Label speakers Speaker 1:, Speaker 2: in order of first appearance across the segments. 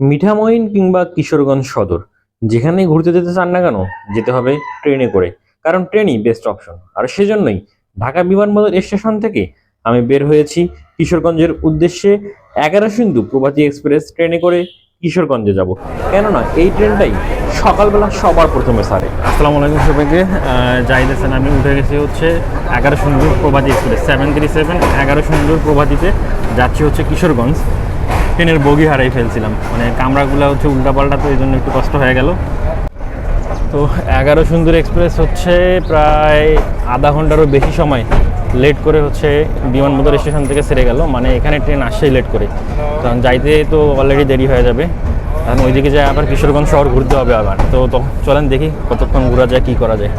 Speaker 1: মিঠামইন কিংবা কিশোরগঞ্জ সদর যেখানেই ঘুরতে যেতে চান না কেন যেতে হবে ট্রেনে করে। কারণ ট্রেনই বেস্ট অপশন। আর সেজন্যই ঢাকা বিমানবন্দর স্টেশন থেকে আমি বের হয়েছি কিশোরগঞ্জের উদ্দেশ্যে। 11 সিন্ধু প্রভাতী এক্সপ্রেস ট্রেনে করে কিশোরগঞ্জে যাব, কেননা এই ট্রেনটাই সকালবেলা সবার প্রথমে ছাড়ে।
Speaker 2: আসসালামু আলাইকুম সবাইকে। জাহিদ আমি উঠে গেছি হচ্ছে 11 সুন্দর প্রভাতী এক্সপ্রেস 737 11 সুন্দর প্রভাতীতে যাচ্ছি হচ্ছে কিশোরগঞ্জ। ট্রেনের বগি হারাই ফেলছিলাম, মানে কামরাগুলো হচ্ছে উল্টাপাল্টা, তো এই জন্য একটু কষ্ট হয়ে গেল। তো 11 সুন্দর এক্সপ্রেস হচ্ছে প্রায় আধা ঘন্টারও বেশি সময় লেট করে হচ্ছে বিমানবন্দর স্টেশন থেকে ছেড়ে গেল। মানে এখানে ট্রেন আসছেই লেট করে, কারণ যাইতে তো অলরেডি দেরি হয়ে যাবে। কারণ ওইদিকে যায় আবার কিশোরগঞ্জ শহর ঘুরতে হবে আবার। তো চলেন দেখি কতক্ষণ ঘোরা যায়, কী করা যায়।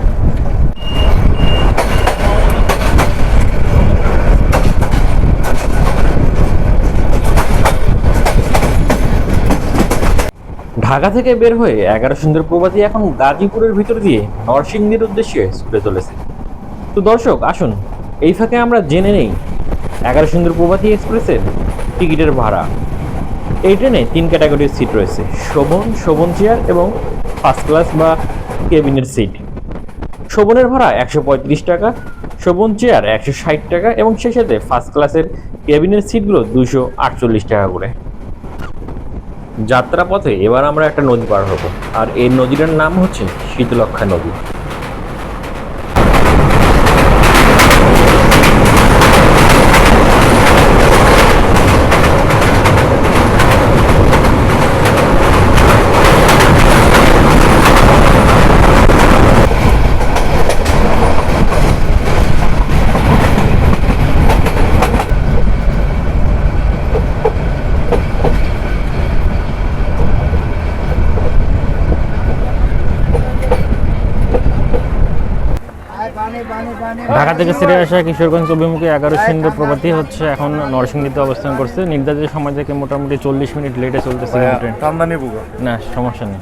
Speaker 1: ঢাকা থেকে বের হয়ে 11 সুন্দর প্রভাতী এখন গাজীপুরের ভিতর দিয়ে নরসিংদীর উদ্দেশ্যে ছুটে চলেছে। তো দর্শক আসুন এই ফাঁকে আমরা জেনে নেই 11 সুন্দর প্রভাতী এক্সপ্রেসের টিকিটের ভাড়া। এই ট্রেনে 3 ক্যাটাগরির সিট রয়েছে: শোভন চেয়ার এবং ফার্স্ট ক্লাস বা কেবিনের সিট। শোভনের ভাড়া 135 টাকা, শোভন চেয়ার 160 টাকা এবং সেই সাথে ফার্স্ট ক্লাসের কেবিনের সিটগুলো 248 টাকা করে। যাত্রাপথে এবার আমরা একটা নদী পার হব, আর এই নদীটার নাম হচ্ছে শীতলক্ষ্যা নদী।
Speaker 2: ঢাকা থেকে ছেড়ে আসা কিশোরগঞ্জ অভিমুখে 11 সিন্ধু প্রভাতী হচ্ছে এখন নরসিংদীতে অবস্থান করছে। নির্ধারিত সময় থেকে মোটামুটি 40 মিনিট লেটে চলতেছে ট্রেন। না সমস্যা নেই,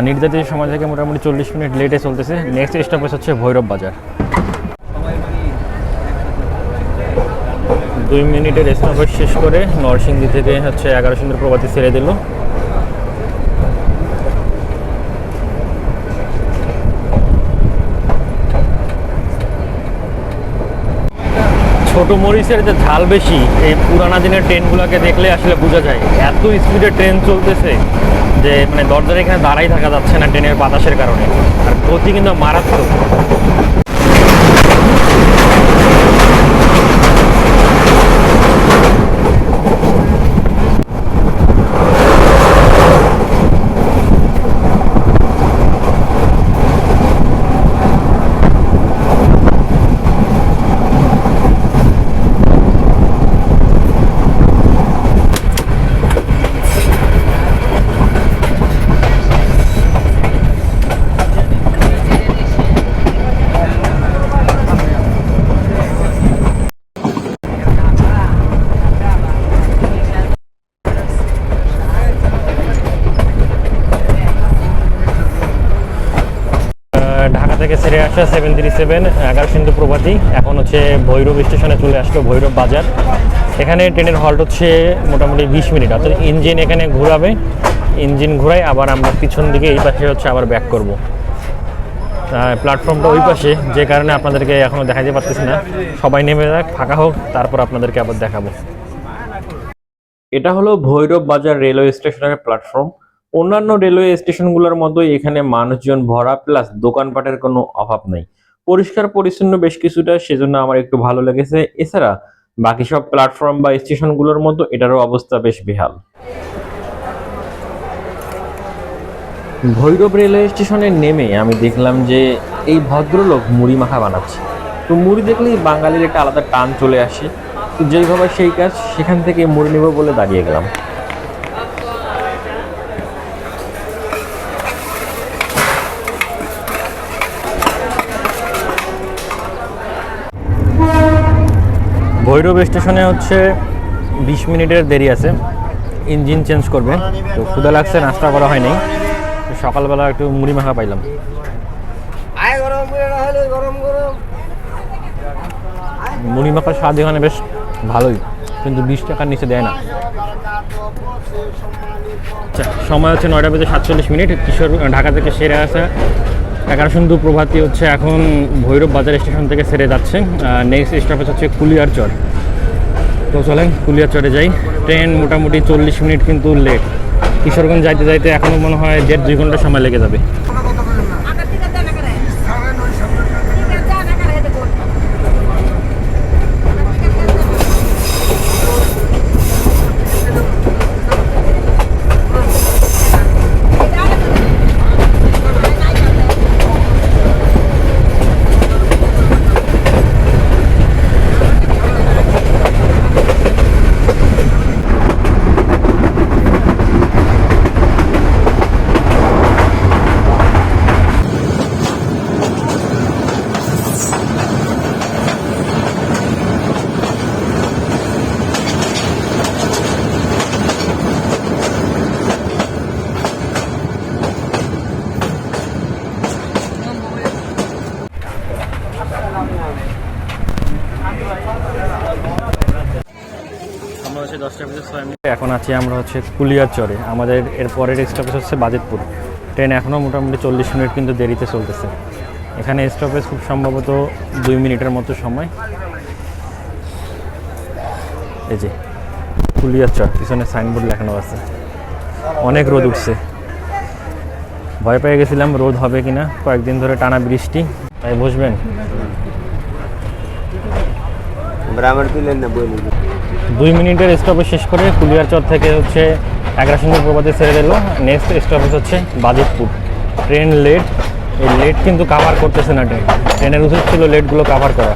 Speaker 2: নির্ধারিত সময় থেকে মোটামুটি 40 মিনিট লেটে চলতেছে। নেক্সট স্টপেজ হচ্ছে ভৈরব বাজার। 2 মিনিটের স্টপেজ শেষ করে নরসিংদী থেকে হচ্ছে 11 সিন্ধু প্রভাতী ছেড়ে দিল। ছোট মরিচের যে ঝাল বেশি, এই পুরানা দিনের ট্রেনগুলোকে দেখলে আসলে বোঝা যায়। এত স্পিডে ট্রেন চলতেছে যে মানে দরজার এখানে দাঁড়াই থাকা যাচ্ছে না ট্রেনের বাতাসের কারণে। আর গতি কিন্তু মারাত্মক। ঢাকা থেকে ছেড়ে আসা 737 11 সিন্ধু প্রভাতী এখন হচ্ছে ভৈরব স্টেশনে চলে আসলো, ভৈরব বাজার। এখানে ট্রেনের হল্ট হচ্ছে মোটামুটি 20 মিনিট। অর্থাৎ ইঞ্জিন এখানে ঘোরাবে, ইঞ্জিন ঘোরাই আবার আমরা পিছন দিকে এই পাশে হচ্ছে আবার ব্যাক করব। প্ল্যাটফর্মটা ওই পাশে, যে কারণে আপনাদেরকে এখনও দেখাতে পারতেছি না। সবাই নেমে যাক, ফাঁকা হোক, তারপর আপনাদেরকে আবার দেখাবো।
Speaker 1: এটা হলো ভৈরব বাজার রেলওয়ে স্টেশনের প্ল্যাটফর্ম। অন্যান্য রেলওয়ে স্টেশনগুলোর মতোই এখানে মানুষজন ভরা, প্লাস দোকানপাটের কোনো অভাব নেই। পরিষ্কার পরিচ্ছন্ন বেশ কিছুটা, সেজন্য আমার একটু ভালো লেগেছে। এছাড়া বাকি সব প্ল্যাটফর্ম বা স্টেশনগুলোর মতো এটারও অবস্থা বেশ বেহাল। ভৈরব রেলওয়ে স্টেশনে নেমে আমি দেখলাম যে এই ভদ্রলোক মুড়ি মাখা বানাচ্ছে। তো মুড়ি দেখলেই বাঙালির একটা আলাদা টান চলে আসে। তো যেইভাবে সেই কাজ, সেখান থেকে মুড়ি নেব বলে দাঁড়িয়ে গেলাম।
Speaker 2: ভৈরব স্টেশনে হচ্ছে 20 মিনিটের দেরি আছে, ইঞ্জিন চেঞ্জ করবে। তো ক্ষুধা লাগছে, নাস্তা করা হয়নি। সকালবেলা একটু মুড়ি মাখা পাইলাম। মুড়ি মাখার স্বাদ এখানে বেশ ভালোই। কিন্তু 20 টাকার নিচে দেয় না। আচ্ছা, সময় হচ্ছে 9:47 কিশোর ঢাকা থেকে সেরে আসা 11 সুন্দু প্রভাতী হচ্ছে এখন ভৈরব বাজার স্টেশন থেকে সেরে যাচ্ছে। নেক্সট স্টপেজ হচ্ছে কুলিয়ারচর। তো চলেন কুলিয়ারচরে যাই। ট্রেন মোটামুটি 40 মিনিট কিন্তু লেট। কিশোরগঞ্জ যাইতে যাইতে এখনও মনে হয় 1.5-2 ঘন্টা সময় লেগে যাবে। আমরা হচ্ছে 10:06 এখন আছি আমরা হচ্ছে কুলিয়ারচরে। আমাদের এর পরের স্টপেজ হচ্ছে বাজিতপুর। ট্রেন এখনও মোটামুটি 40 মিনিট কিন্তু দেরিতে চলতেছে। এখানে স্টপেজ খুব সম্ভবত 2 মিনিটের মতো সময়। এই যে কুলিয়ারচর, পিছনে সাইনবোর্ড লেখানো আছে। অনেক রোদ উঠছে, ভয় পেয়ে গেছিলাম রোদ হবে কিনা। কয়েকদিন ধরে টানা বৃষ্টি, তাই বসবেন। 2 মিনিটের স্টপেজ শেষ করে কুলিয়ারচর থেকে হচ্ছে 11 সুন্দর প্রভাতে ছেড়ে দিল। নেক্সট স্টপেজ হচ্ছে বাজিতপুর। ট্রেন লেট, এই লেট কিন্তু কাভার করতেছে না ট্রেন। ট্রেনের উচিত ছিল লেটগুলো কাভার করা।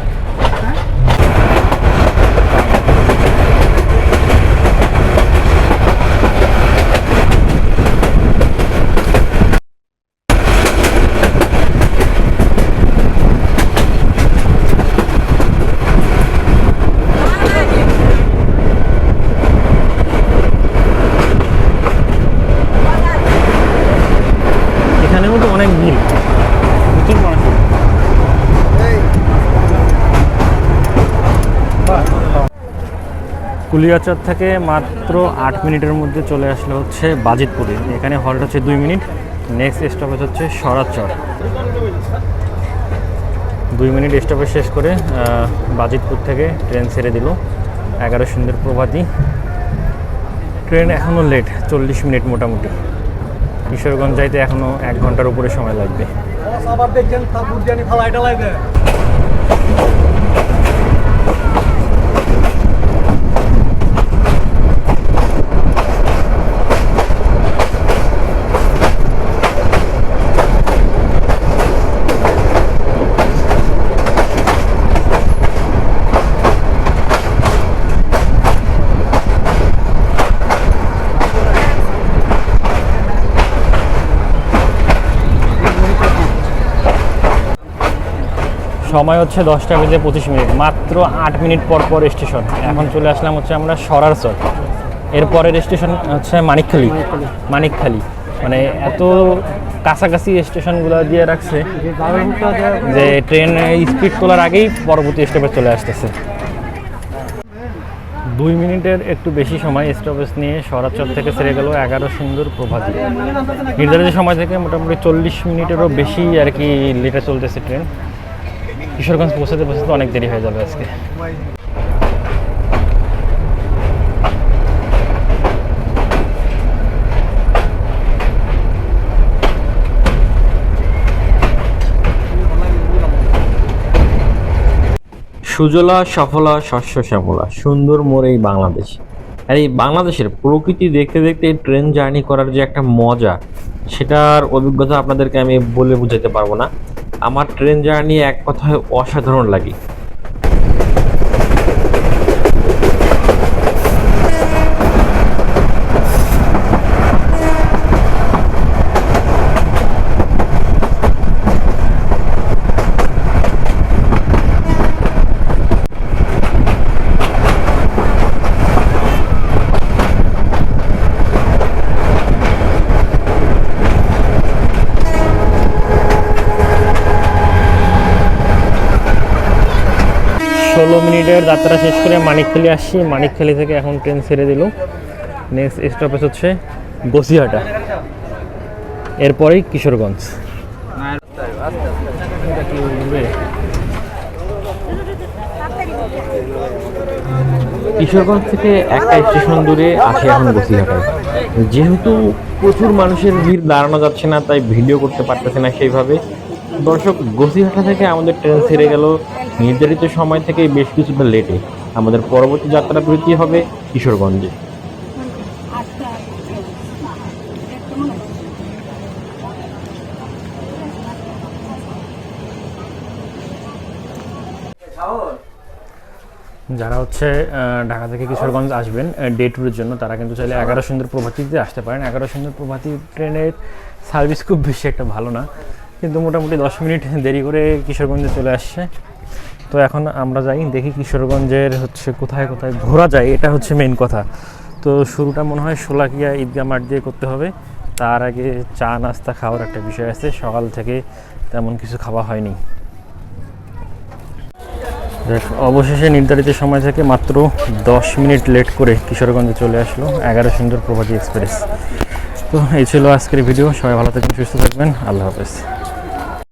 Speaker 2: এখানেও তো অনেক ভিড়, প্রচুর মানুষ। কুলিয়ারচর থেকে মাত্র 8 মিনিটের মধ্যে চলে আসলে হচ্ছে বাজিতপুরে। এখানে হল্ট হচ্ছে 2 মিনিট। নেক্সট স্টপেজ হচ্ছে সরাচর। 2 মিনিট স্টপেজ শেষ করে বাজিতপুর থেকে ট্রেন ছেড়ে দিল 11 সুন্দর প্রভাতী। ট্রেন এখনও লেট, 40 মিনিট মোটামুটি। কিশোরগঞ্জ যাইতে এখনও 1 ঘন্টার উপরে সময় লাগবে। সময় হচ্ছে 10:25, মাত্র 8 মিনিট পর পর স্টেশন। এখন চলে আসলাম হচ্ছে আমরা সরারচর। এরপরের স্টেশন হচ্ছে মানিকখালী। মানে এত কাছাকাছি স্টেশনগুলো দিয়ে রাখছে যে ট্রেন স্পিড তোলার আগেই পরবর্তী স্টপেজ চলে আসতেছে। 2 মিনিটের একটু বেশি সময় স্টপেজ নিয়ে সরারচর থেকে ছেড়ে গেল 11 সুন্দর প্রভাতী। নির্ধারিত সময় থেকে মোটামুটি 40 মিনিটেরও বেশি আর কি লেটে চলতেছে ট্রেন। কিশোরগঞ্জ পৌঁছাতে অনেক দেরি হয়ে যাবে আজকে।
Speaker 1: সুজলা সফলা শস্য শ্যামলা, সুন্দর মোর এই বাংলাদেশ। আর এই বাংলাদেশের প্রকৃতি দেখতে দেখতে ট্রেন জার্নি করার যে একটা মজা, সেটার অভিজ্ঞতা আপনাদেরকে আমি বলে বোঝাতে পারবো না। আমার ট্রেন জার্নি এক কথায় অসাধারণ লাগে।
Speaker 2: যাত্রা শেষ করে মানিকখালী আসছি, মানিকখালী থেকে এখন ট্রেন ছেড়ে দিল। নেক্সট স্টপেজ হচ্ছে বসিরহাটা, এরপরেই কিশোরগঞ্জ।
Speaker 1: কিশোরগঞ্জ থেকে একটা স্টেশন দূরে আসে এখন বসিরহাটায়। যেহেতু প্রচুর মানুষের ভিড়, দাঁড়ানো যাচ্ছে না, তাই ভিডিও করতে পারতেছে না সেইভাবে। দর্শক, বসিরহাটা থেকে আমাদের ট্রেন ছেড়ে গেল নির্ধারিত সময় থেকে বেশ কিছুটা লেটে। আমাদের পরবর্তী যাত্রা বিরতি হবে কিশোরগঞ্জে।
Speaker 2: যারা হচ্ছে ঢাকা থেকে কিশোরগঞ্জ আসবেন ডে ট্যুরের জন্য, তারা কিন্তু চাইলে 11 সুন্দর প্রভাতীতে আসতে পারেন। 11 সুন্দর প্রভাতী ট্রেনের সার্ভিস খুব বেশি একটা ভালো না, কিন্তু মোটামুটি 10 মিনিট দেরি করে কিশোরগঞ্জে চলে আসছে। তো এখন আমরা যাই, দেখি কিশোরগঞ্জের হচ্ছে কোথায় কোথায় ঘোরা যায়, এটা হচ্ছে মেইন কথা। তো শুরুটা মনে হয় শোলাকিয়া ঈদগাহ মাঠ দিয়ে করতে হবে। তার আগে চা নাস্তা খাওয়ার একটা বিষয় আছে, সকাল থেকে তেমন কিছু খাওয়া হয়নি। অবশেষে নির্ধারিত সময় থেকে মাত্র 10 মিনিট লেট করে কিশোরগঞ্জে চলে আসলো 11 সুন্দর প্রভাতী এক্সপ্রেস। তো এই ছিল আজকের ভিডিও। সবাই ভালো থাকবেন, সুস্থ থাকবেন, আল্লাহ হাফেজ।